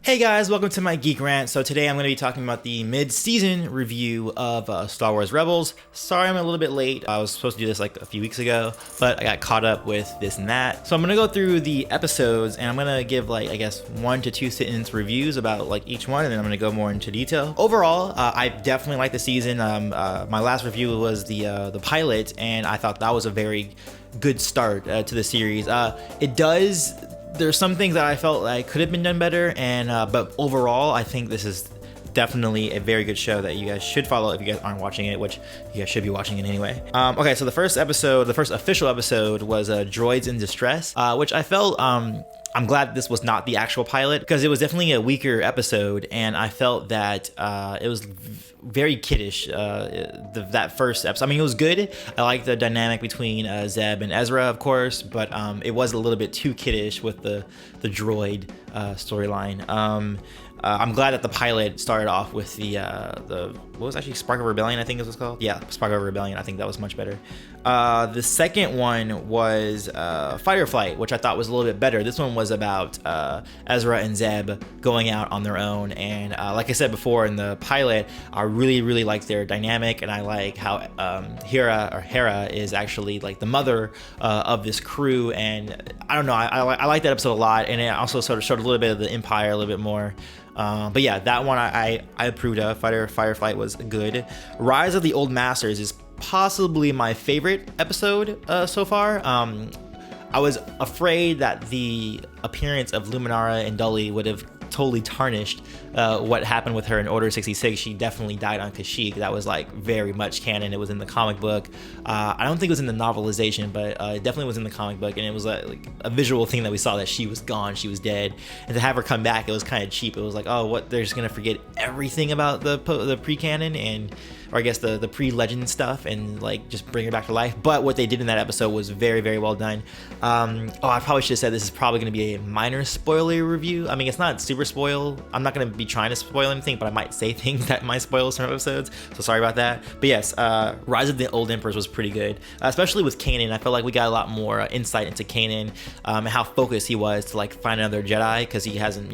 Hey guys, welcome to my Geek Rant. So today I'm going to be talking about the mid-season review of Star Wars Rebels. Sorry I'm a little bit late. I was supposed to do this like a few weeks ago, but I got caught up with this and that. So I'm going to go through the episodes and I'm going to give like, I guess, 1 to 2 sentence reviews about like each one, and then I'm going to go more into detail. Overall, I definitely like the season. My last review was the pilot, and I thought that was a very good start to the series. There's some things that I felt like could have been done better, but overall, I think this is definitely a very good show that you guys should follow if you guys aren't watching it, which you guys should be watching it anyway. Okay, so the first official episode was Droids in Distress, which I felt, I'm glad this was not the actual pilot, because it was definitely a weaker episode, and I felt that it was very kiddish, that first episode. I mean, it was good. I liked the dynamic between Zeb and Ezra, of course, but it was a little bit too kiddish with the droid storyline. I'm glad that the pilot started off with the what was actually Spark of Rebellion, I think it was called. Yeah, Spark of Rebellion. I think that was much better. The second one was Fight or Flight, which I thought was a little bit better. This one was about Ezra and Zeb going out on their own, and like I said before in the pilot, I really liked their dynamic, and I like how Hera is actually like the mother of this crew, and I don't know, I like that episode a lot, and it also sort of showed a little bit of the Empire a little bit more. But yeah, that one I approved of. Fight or Flight was good. Rise of the Old Masters is possibly my favorite episode so far. I was afraid that the appearance of Luminara and Dully would have totally tarnished what happened with her in Order 66. She definitely died on Kashyyyk. That was like very much canon. It was in the comic book. I don't think it was in the novelization, but it definitely was in the comic book, and it was like a visual thing that we saw, that she was gone, she was dead, and to have her come back, it was kind of cheap. It was like, oh, what, they're just gonna forget everything about the pre-canon, or I guess the pre-legend stuff, and like just bring her back to life. But what they did in that episode was very well done. I probably should have said this is probably going to be a minor spoiler review. I mean, it's not super spoil. I'm not going to be trying to spoil anything, but I might say things that might spoil some episodes, so sorry about that. But yes, Rise of the Old Emperors was pretty good, especially with Kanan. I felt like we got a lot more insight into Kanan, and how focused he was to like find another Jedi, because he hasn't,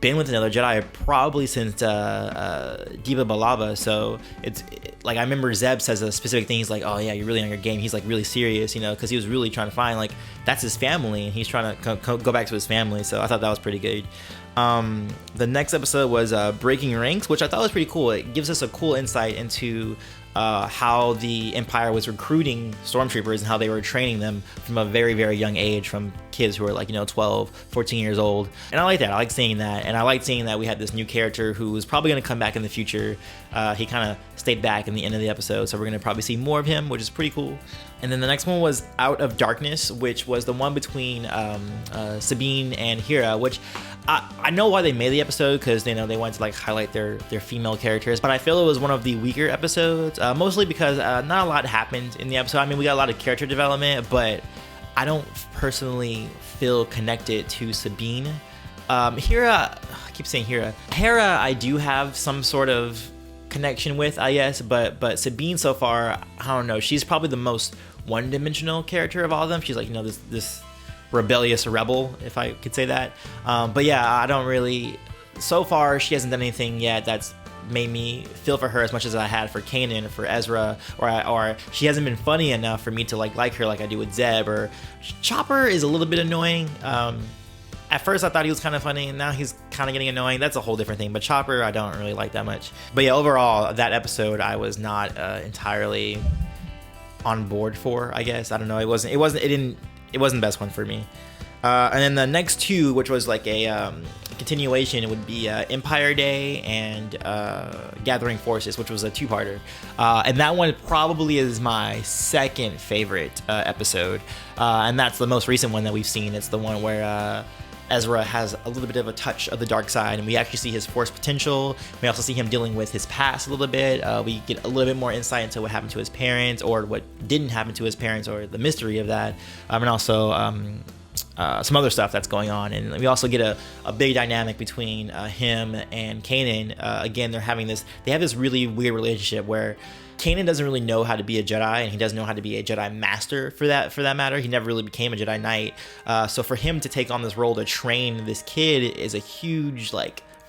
been with another Jedi probably since Diva Balaba. So it's like, I remember Zeb says a specific thing. He's like, oh yeah, you're really on your game. He's like really serious, because he was really trying to find, like, that's his family, and he's trying to go back to his family. So I thought that was pretty good. The next episode was Breaking Ranks, which I thought was pretty cool. It gives us a cool insight into how the Empire was recruiting stormtroopers and how they were training them from a very young age, from kids who were like 12, 14 years old. And I like that. I like seeing that, and I like seeing that we had this new character who was probably going to come back in the future. He kind of stayed back in the end of the episode, so we're going to probably see more of him, which is pretty cool. And then the next one was Out of Darkness, which was the one between Sabine and Hera, which I know why they made the episode, because they wanted to like highlight their female characters, but I feel it was one of the weaker episodes, mostly because not a lot happened in the episode. I mean, we got a lot of character development, but I don't personally feel connected to Sabine. Hera, I keep saying Hera. Hera, I do have some sort of connection with, I guess, but Sabine so far, I don't know. She's probably the most one-dimensional character of all of them. She's like, this rebellious rebel, if I could say that. But yeah, I don't really. So far, she hasn't done anything yet that's made me feel for her as much as I had for Kanan or for Ezra, or she hasn't been funny enough for me to like her like I do with Zeb. Or Chopper is a little bit annoying. At first I thought he was kind of funny, and now he's kind of getting annoying. That's a whole different thing, but Chopper I don't really like that much. But yeah, overall, that episode I was not entirely on board for, I guess. I don't know, it wasn't the best one for me. And then the next two, which was like a continuation, it would be Empire Day and Gathering Forces, which was a two-parter. And that one probably is my second favorite episode. And that's the most recent one that we've seen. It's the one where Ezra has a little bit of a touch of the dark side, and we actually see his Force potential. We also see him dealing with his past a little bit. We get a little bit more insight into what happened to his parents, or what didn't happen to his parents, or the mystery of that. And also some other stuff that's going on, and we also get a big dynamic between him and Kanan. Again, they have this really weird relationship where Kanan doesn't really know how to be a Jedi, and he doesn't know how to be a Jedi Master for that matter. He never really became a Jedi Knight. So for him to take on this role to train this kid is a huge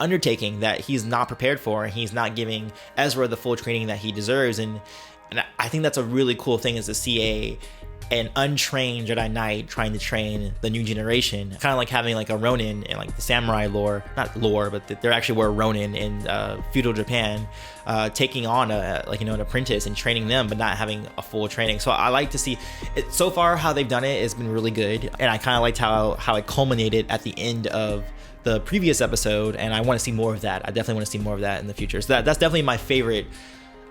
undertaking that he's not prepared for, and he's not giving Ezra the full training that he deserves. And I think that's a really cool thing, is to see an untrained Jedi Knight trying to train the new generation, kind of like having a Ronin in the samurai lore, not lore, but there actually were Ronin in feudal Japan, taking on an apprentice and training them, but not having a full training. So I like to see it. So far, how they've done it has been really good, and I kind of liked how it culminated at the end of the previous episode, and I want to see more of that. I definitely want to see more of that in the future. So that's definitely my favorite.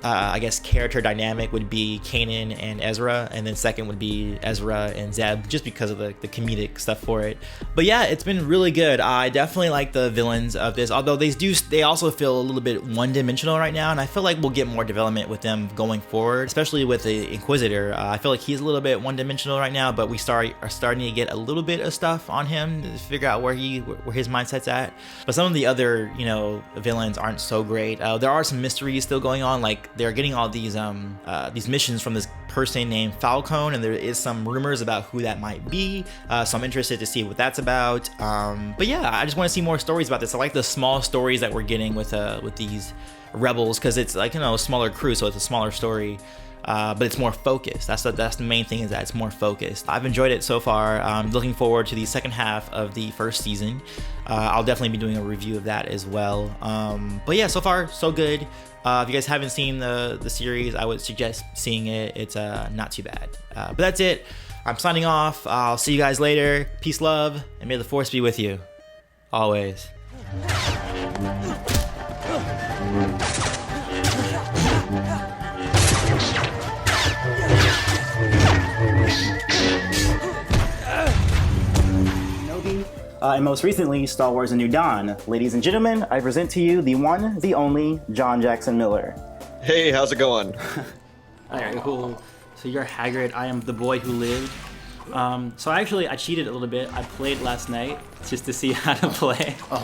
I guess character dynamic would be Kanan and Ezra, and then second would be Ezra and Zeb, just because of the comedic stuff for it. But yeah, it's been really good. I definitely like the villains of this, although they also feel a little bit one-dimensional right now, and I feel like we'll get more development with them going forward, especially with the Inquisitor. I feel like he's a little bit one-dimensional right now, but we are starting to get a little bit of stuff on him to figure out where his mindset's at. But some of the other villains aren't so great. There are some mysteries still going on, they're getting all these missions from this person named Falcone, and there is some rumors about who that might be. So I'm interested to see what that's about. But yeah, I just want to see more stories about this. I like the small stories that we're getting with these rebels, because it's a smaller crew, so it's a smaller story. But it's more focused. That's the main thing, is that it's more focused. I've enjoyed it so far. I'm looking forward to the second half of the first season. I'll definitely be doing a review of that as well. But yeah, so far so good. If you guys haven't seen the series, I would suggest seeing it. It's not too bad. But that's it. I'm signing off. I'll see you guys later. Peace, love, and may the Force be with you always. And most recently, Star Wars: A New Dawn. Ladies and gentlemen, I present to you the one, the only, John Jackson Miller. Hey, how's it going? Alright, cool. So you're Hagrid, I am the boy who lived. So I cheated a little bit. I played last night just to see how to play. Oh,